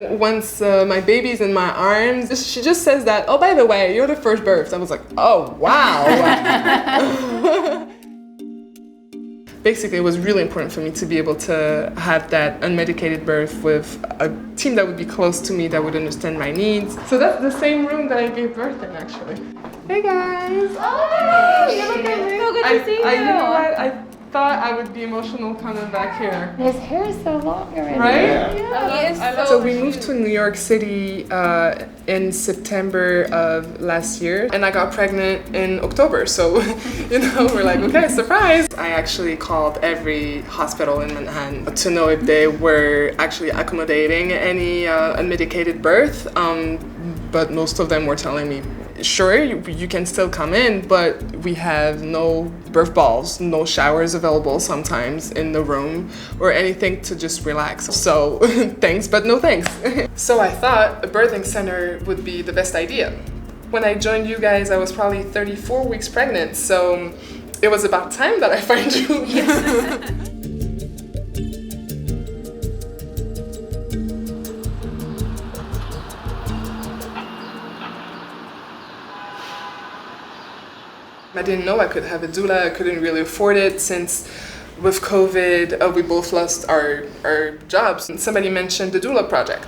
Once my baby's in my arms, she just says that, oh, by the way, you're the first birth. I was like, oh, wow. Basically, it was really important for me to be able to have that unmedicated birth with a team that would be close to me, that would understand my needs. So that's the same room that I gave birth in, actually. Hey, guys. Oh, you look amazing. So good to see you. You know what? I thought I would be emotional coming back here. His hair is so long already. Right? Yeah. He is So we moved to New York City in September of last year, and I got pregnant in October. So, we're like, okay, surprise. I actually called every hospital in Manhattan to know if they were actually accommodating any unmedicated birth. But most of them were telling me, sure, you can still come in, but we have no birth balls, no showers available sometimes in the room, or anything to just relax. So thanks, but no thanks. So I thought a birthing center would be the best idea. When I joined you guys, I was probably 34 weeks pregnant, so it was about time that I find you. I didn't know I could have a doula. I couldn't really afford it since with COVID, we both lost our jobs. And somebody mentioned the Doula Project.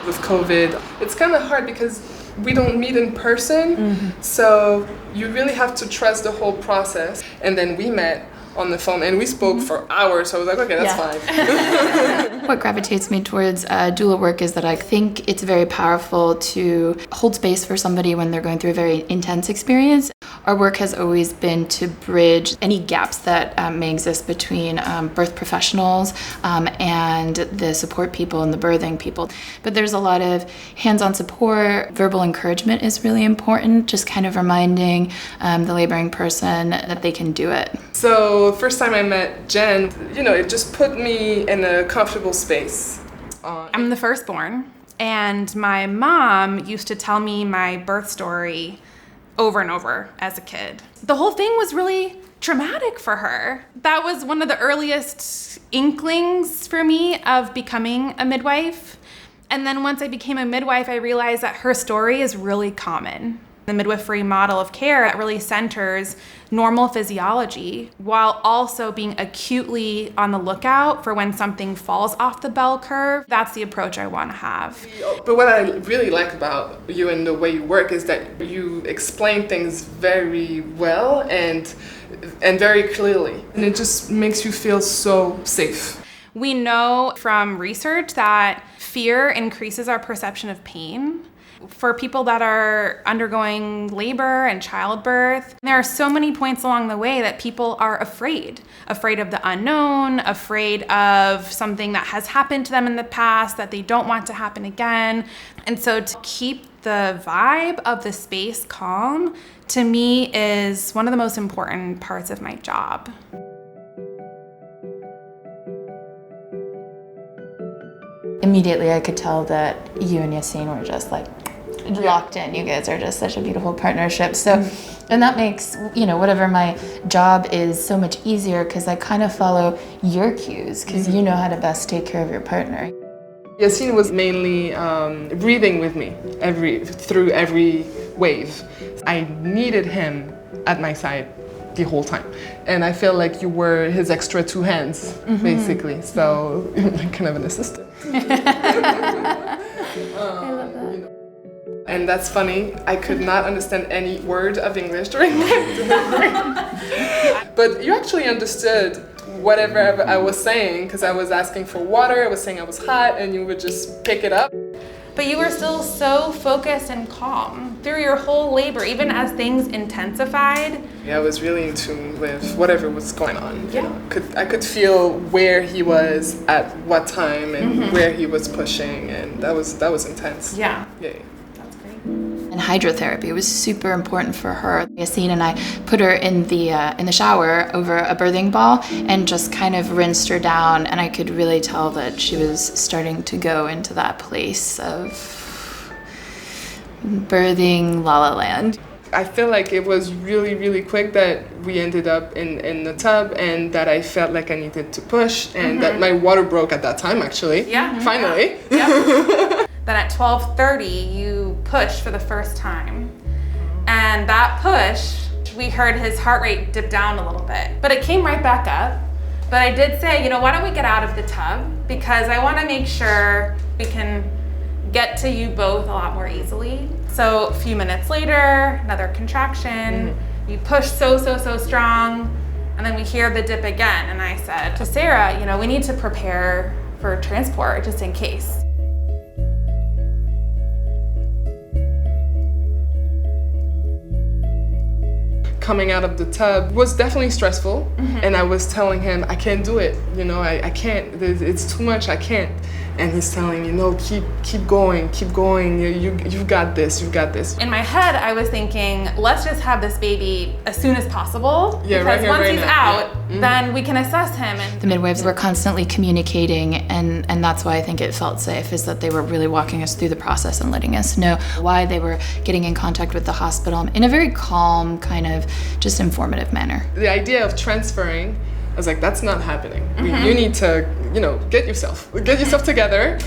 With COVID, it's kind of hard because we don't meet in person, so you really have to trust the whole process. And then we met on the phone and we spoke for hours, so I was like, okay, that's fine. What gravitates me towards doula work is that I think it's very powerful to hold space for somebody when they're going through a very intense experience. Our work has always been to bridge any gaps that may exist between birth professionals and the support people and the birthing people. But there's a lot of hands-on support. Verbal encouragement is really important, just kind of reminding the laboring person that they can do it. So first time I met Jen, it just put me in a comfortable space. I'm the firstborn, and my mom used to tell me my birth story over and over as a kid. The whole thing was really traumatic for her. That was one of the earliest inklings for me of becoming a midwife. And then once I became a midwife, I realized that her story is really common. The midwifery model of care really centers normal physiology while also being acutely on the lookout for when something falls off the bell curve. That's the approach I want to have. But what I really like about you and the way you work is that you explain things very well and very clearly. And it just makes you feel so safe. We know from research that fear increases our perception of pain. For people that are undergoing labor and childbirth, there are so many points along the way that people are afraid of the unknown, afraid of something that has happened to them in the past that they don't want to happen again. And so to keep the vibe of the space calm, to me, is one of the most important parts of my job. Immediately I could tell that you and Yacine were just like locked in. You guys are just such a beautiful partnership. So, and that makes, whatever my job is so much easier because I kind of follow your cues because you know how to best take care of your partner. Yacine was mainly breathing with me through every wave. I needed him at my side the whole time. And I feel like you were his extra two hands, basically. So, kind of an assistant. I love that. And that's funny, I could not understand any word of English during my delivery. But you actually understood whatever I was saying, because I was asking for water, I was saying I was hot, and you would just pick it up. But you were still so focused and calm through your whole labor, even as things intensified. Yeah, I was really in tune with whatever was going on. I could feel where he was at what time and where he was pushing, and that was intense. Yeah. That's great. And hydrotherapy was super important for her. Yacine and I put her in the shower over a birthing ball and just kind of rinsed her down, and I could really tell that she was starting to go into that place of birthing La La Land. I feel like it was really, really quick that we ended up in the tub, and that I felt like I needed to push, and that my water broke at that time, actually. Yeah. Finally. Yeah. Then at 12:30, you pushed for the first time. And that push, we heard his heart rate dip down a little bit, but it came right back up. But I did say, why don't we get out of the tub? Because I want to make sure we can get to you both a lot more easily. So a few minutes later, another contraction. You push so strong, and then we hear the dip again. And I said to Sarah, we need to prepare for transport just in case. Coming out of the tub was definitely stressful, and I was telling him, I can't do it, I can't, it's too much, I can't. And he's telling me, no, keep going, you've got this. In my head, I was thinking, let's just have this baby as soon as possible, because right here, once right he's now. out, then we can assess him. And The midwives were constantly communicating, and that's why I think it felt safe, is that they were really walking us through the process and letting us know why they were getting in contact with the hospital in a very calm, kind of just informative manner. The idea of transferring, I was like, that's not happening. You need to, get yourself together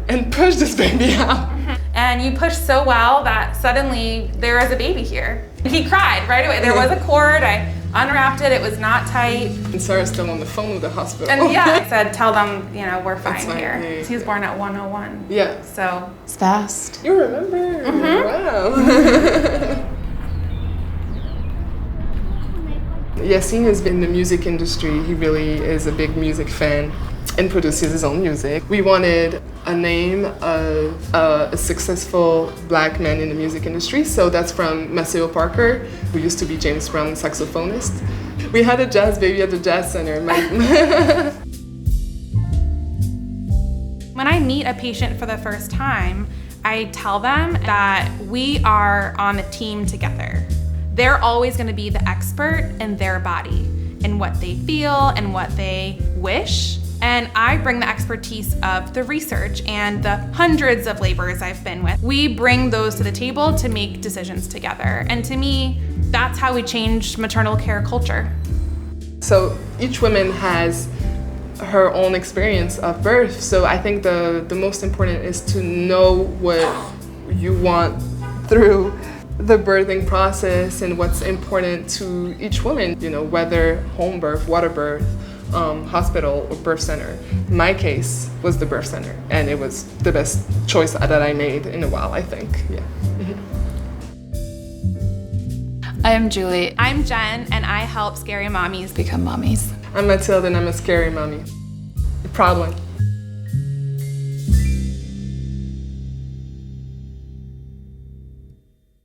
and push this baby out. And you pushed so well that suddenly there was a baby here. He cried right away. There was a cord, I unwrapped it, it was not tight. And Sarah's still on the phone with the hospital. And I said, tell them, we're fine That's fine. here. Yeah. He was born at 1:01. Yeah. So It's fast. You remember? Wow. Yacine has been in the music industry. He really is a big music fan and produces his own music. We wanted a name of a successful black man in the music industry, so that's from Mathylde Parker, who used to be James Brown's saxophonist. We had a jazz baby at the Jazz Center. when I meet a patient for the first time, I tell them that we are on a team together. They're always going to be the expert in their body, in what they feel and what they wish. And I bring the expertise of the research and the hundreds of laborers I've been with. We bring those to the table to make decisions together. And to me, that's how we change maternal care culture. So each woman has her own experience of birth. So I think the most important is to know what you want through the birthing process and what's important to each woman, you know, whether home birth, water birth, hospital or birth center. My case was the birth center, and it was the best choice that I made in a while, I think. Yeah. I'm Julie. I'm Jen, and I help scary mommies Become mommies. I'm Mathylde, and I'm a scary mommy. Proud one.